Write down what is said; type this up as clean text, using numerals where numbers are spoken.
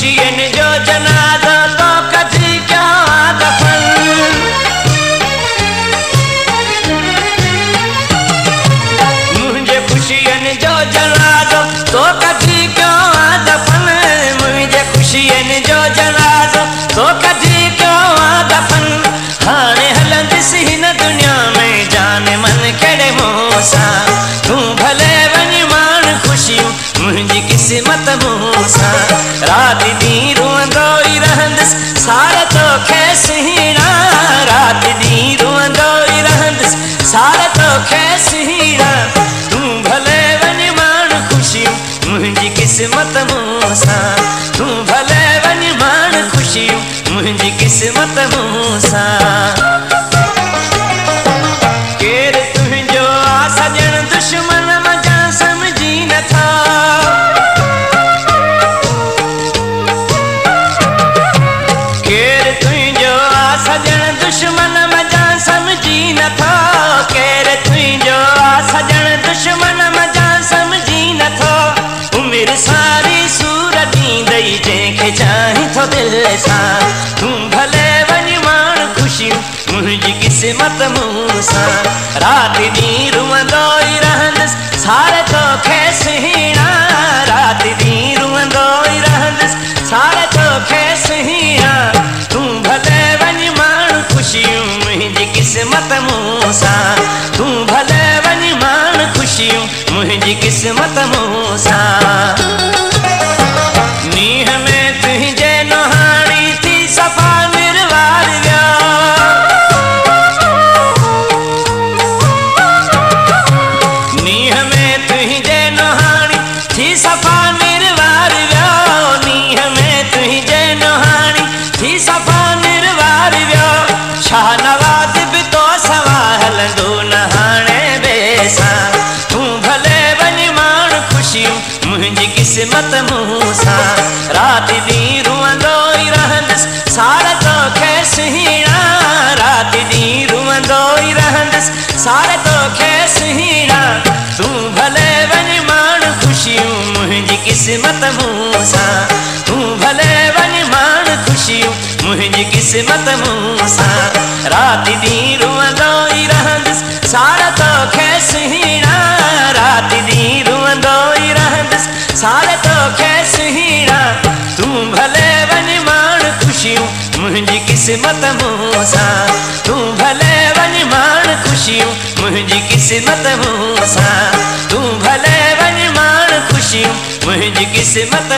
खुशियनि जो जनाज़ो तो कढी कयां दफ़न। मुंहिंजे खुशियनि जो जनाज़ो तो कढी कयां दफ़न। मुंहिंजे खुशियनि जो जनाज़ो तो कढी कयां दफ़न। हाणे हलंदसि हिन दुनिया में जान मन कहिड़े मुंहं सां। तूं भले वञ माण ख़ुशियूं मुंहिंजी क़िस्मत मूं सां। राति ॾींहुं रुअंदो ई रहंदसि सार तोखे सुहिणा। राति ॾींहुं रुअंदो ई रहंदसि सार तोखे सुहिणा। तूं भले वञ माण ख़ुशियूं मुंहिंजी क़िस्मत मूं सां। तूं भले वञ माण ख़ुशियूं मुंहिंजी क़िस्मत मूं सां। केरु तुंहिंजो आ सॼण दुश्मन मज़ा सम्झी नथा। केरु तुंहिंजो आ सॼण दुश्मन मज़ा सम्झी नथा। केरु तुंहिंजो आ सॼण दुश्मन मज़ा सम्झी नथो। उमिरि सारी सूर ॾींदई जंहिंखे चाहीं थो दिलि सां। तूं भले वञ माण ख़ुशियूं मुंहिंजी क़िस्मत मूं सां। राति ॾींहुं रुअंदो ई रहंदसि सार तोखे सुहिणा। राति ॾींहुं रुअंदो ई रहंदसि सार तोखे सुहिणा। तूं भले वञ माण ख़ुशियूं मुंहिंजी क़िस्मत मूं सां। तूं भले वञ माण ख़ुशियूं मुंहिंजी क़िस्मत मूं सां। नींहं में तुंहिंजे नुहाणी थी सफ़ा निर्वार वियो। नींहं में तुंहिंजे नुहाणी थी सफ़ा निर्वार वियो। नींहं में तुंहिंजे नुहाणी थी सफ़ा निर्वार वियो। शाह नवाज़ बि तो सवा हलंदो न हाणे ॿिए सां। तूं भले वञ माण ख़ुशियूं मुंहिंजी क़िस्मत मूं सां। राति ॾींहुं रुअंदो ई रहंदसि सार तोखे सुहिणा। राति ॾींहुं रुअंदो ई रहंदसि सार तोखे सुहिणा। तूं भले वञ माण ख़ुशियूं मुंहिंजी क़िस्मत मूं सां। तूं भले वञ माण ख़ुशियूं मुंहिंजी क़िस्मत मूं सां। राति ॾींहुं रुअंदो ई रहंदसि सार तोखे सुहिणा। राति ॾींहुं रुअंदो ई रहंदसि सार तोखे सुहिणा। तूं भले वञ माण ख़ुशियूं मुंहिंजी क़िस्मत मूं सां। तूं भले वञ माण ख़ुशियूं मुंहिंजी क़िस्मत मूं सां। तूं भले वञ माण ख़ुशियूं मुंहिंजी क़िस्मत